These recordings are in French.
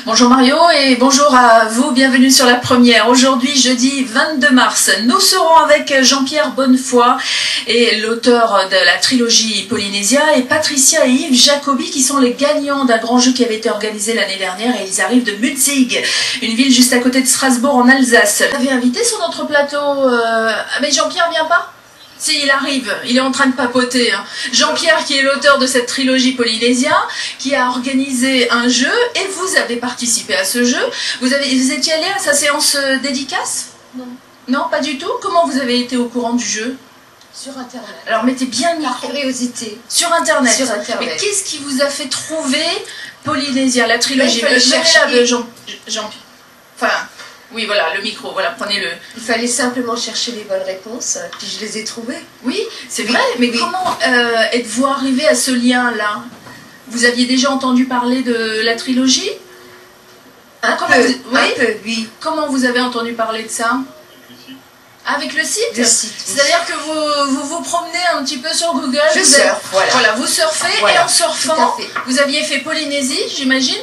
Bonjour Mario et bonjour à vous, bienvenue sur la première. Aujourd'hui, jeudi 22 mars, nous serons avec Jean-Pierre Bonnefoy et l'auteur de la trilogie Polynésia et Patricia et Yves Jacobi qui sont les gagnants d'un grand jeu qui avait été organisé l'année dernière et ils arrivent de Mutzig, une ville juste à côté de Strasbourg en Alsace. Vous avez invité sur notre plateau, mais Jean-Pierre vient pas ? Si, il arrive, il est en train de papoter. Hein. Jean-Pierre, qui est l'auteur de cette trilogie Polynésia, qui a organisé un jeu, et vous avez participé à ce jeu. Vous étiez allé à sa séance dédicace? Non. Non, pas du tout? Comment vous avez été au courant du jeu? Sur Internet. Alors, mettez bien le micro. Par curiosité. Sur Internet. Sur Internet. Mais qu'est-ce qui vous a fait trouver Polynésia, la trilogie? Il fallait chercher. Jean-Pierre. Enfin... Oui, voilà, le micro, voilà, prenez-le. Il fallait simplement chercher les bonnes réponses, puis je les ai trouvées. Oui, c'est vrai, mais oui. Comment êtes-vous arrivé à ce lien-là? Vous aviez déjà entendu parler de la trilogie? Un peu, oui. Comment vous avez entendu parler de ça? Avec le site? Le site, oui. C'est-à-dire que vous promenez un petit peu sur Google. Je surfe, voilà. Voilà, vous surfez, voilà, et en surfant, tout à fait. vous aviez fait Polynésie, j'imagine?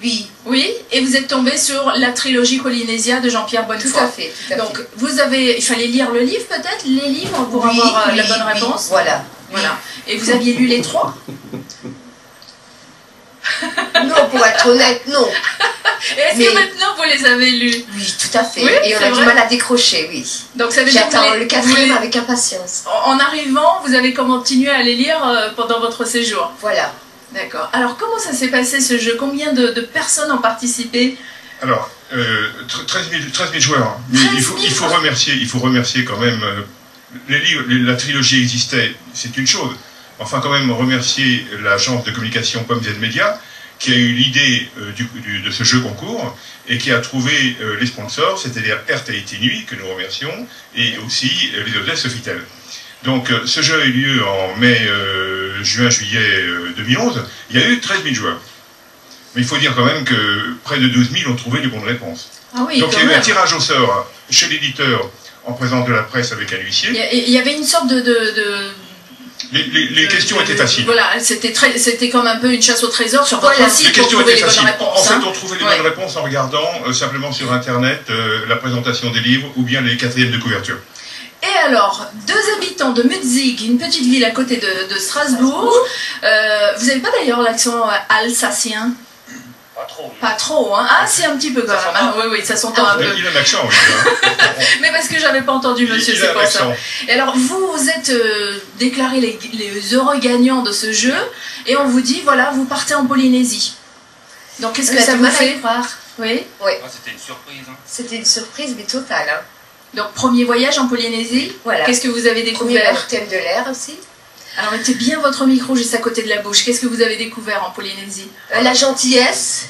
Oui. Oui, et vous êtes tombé sur la trilogie Polynésia de Jean-Pierre Bonnefoy. Tout à fait, tout à fait. Donc, il fallait lire le livre peut-être, les livres pour avoir la bonne réponse. Oui, voilà. Voilà. Et vous aviez lu les trois? Non, pour être honnête, non. Est-ce que maintenant vous les avez lus? Oui, tout à fait. Oui, et on a du mal à décrocher, oui. Donc ça veut dire que j'attends le quatrième avec impatience. En arrivant, vous avez continué à les lire pendant votre séjour? Voilà. D'accord. Alors comment ça s'est passé ce jeu? Combien de personnes ont participé? Alors, 13 000 joueurs. Mais il faut remercier quand même. La trilogie existait, c'est une chose. Enfin, quand même remercier l'agence de communication Pommes Z Media qui a eu l'idée de ce jeu concours et qui a trouvé les sponsors, c'est-à-dire Air Tahiti Nuit, que nous remercions, et aussi les hôtels Sofitel. Donc ce jeu a eu lieu en mai, juin, juillet 2011. Il y a eu 13 000 joueurs. Mais il faut dire quand même que près de 12 000 ont trouvé les bonnes réponses. Ah oui, donc il y a eu un tirage au sort chez l'éditeur en présence de la presse avec un huissier. Il y avait une sorte Les questions étaient faciles. Voilà, c'était comme un peu une chasse au trésor sur votre site. Les questions étaient faciles. En fait, on trouvait les bonnes réponses en regardant simplement sur Internet la présentation des livres ou bien les quatrièmes de couverture. Et alors, deux habitants de Mutzig, une petite ville à côté de Strasbourg. Vous n'avez pas d'ailleurs l'accent alsacien? Pas trop. Pas trop, hein? Ah, c'est un petit peu quand même. Hein. Oui, ça s'entend un peu. Il a un accent, oui. Mais parce que j'avais pas entendu, monsieur, c'est pour ça. Et alors, vous êtes déclarés les heureux gagnants de ce jeu, et on vous dit, voilà, vous partez en Polynésie. Donc, qu'est-ce que ça vous fait? Oui. Oui. C'était une surprise. Hein. C'était une surprise, mais totale. Hein. Donc, premier voyage en Polynésie. Voilà. Qu'est-ce que vous avez découvert? Premier baptême de l'air aussi. Alors, mettez bien votre micro juste à côté de la bouche. Qu'est-ce que vous avez découvert en Polynésie? La gentillesse,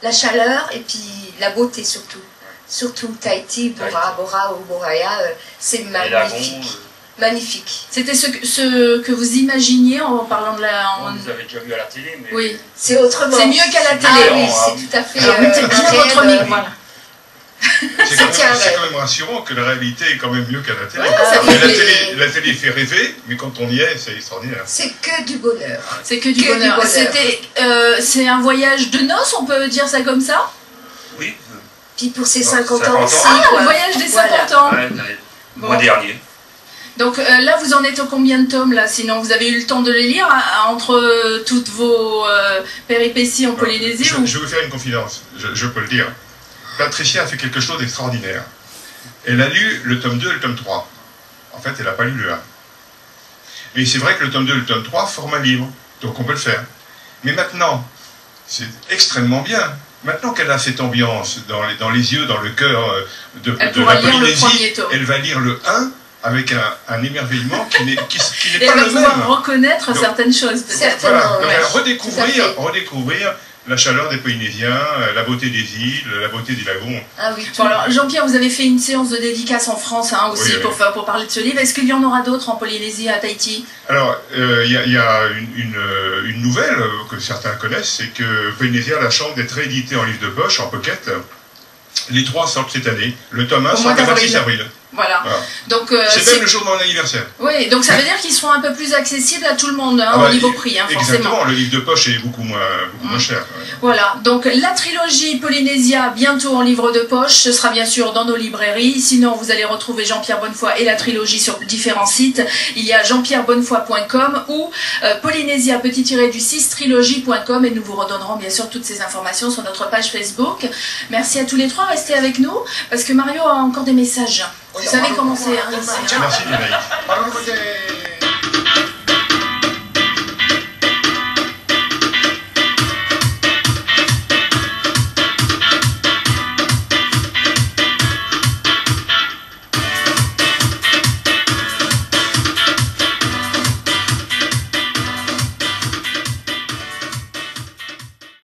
la chaleur et puis la beauté surtout. Surtout Tahiti, Bora ou Boraya, c'est magnifique. Magnifique. C'était ce que vous imaginiez en parlant de la... On vous avez déjà vu à la télé, mais... Oui. C'est autrement. C'est mieux qu'à la télé. Ah oui, c'est tout à fait... Alors, mettez bien votre micro, voilà. C'est quand même rassurant que la réalité est quand même mieux qu'à la télé. Ouais, la télé fait rêver, mais quand on y est, c'est extraordinaire. C'est que du bonheur. C'est que du bonheur. C'est un voyage de noces, on peut dire ça comme ça? Oui. Puis pour ses 50 ans aussi. Ah, le voyage des 50 ans. Ouais, le mois dernier. Donc là, vous en êtes au combien de tomes là? Sinon, vous avez eu le temps de les lire entre toutes vos péripéties en Polynésie? Je vais vous faire une confidence, je peux le dire. Patricia a fait quelque chose d'extraordinaire. Elle a lu le tome 2 et le tome 3. En fait, elle n'a pas lu le 1. Mais c'est vrai que le tome 2 et le tome 3 forment un livre, donc on peut le faire. Mais maintenant, c'est extrêmement bien. Maintenant qu'elle a cette ambiance dans les yeux, dans le cœur de la Polynésie, elle va lire le 1 avec un émerveillement qui n'est pas le même. Elle va pouvoir reconnaître certaines choses, peut-être. Voilà, redécouvrir la chaleur des Polynésiens, la beauté des îles, la beauté des lagons. Ah oui. Bon, alors, Jean-Pierre, vous avez fait une séance de dédicace en France aussi oui. pour parler de ce livre. Est-ce qu'il y en aura d'autres en Polynésie, à Tahiti? Alors, il y a une nouvelle que certains connaissent, c'est que Polynésia a la chance d'être réédité en livre de poche, en pocket. Les 3 sortent cette année. Le tome 1 sort le 26 avril. Voilà. Donc c'est même le jour de mon anniversaire. Oui, donc ça veut dire qu'ils seront un peu plus accessibles à tout le monde au niveau prix, forcément. Exactement, le livre de poche est beaucoup moins cher. Voilà, donc la trilogie Polynésia, bientôt en livre de poche, ce sera bien sûr dans nos librairies. Sinon, vous allez retrouver Jean-Pierre Bonnefoy et la trilogie sur différents sites. Il y a jeanpierrebonnefoy.com ou polynésia-du6 trilogie.com et nous vous redonnerons bien sûr toutes ces informations sur notre page Facebook. Merci à tous les trois, restez avec nous parce que Mario a encore des messages. Vous savez comment c'est, hein, ici, hein. Merci, Lénaïque.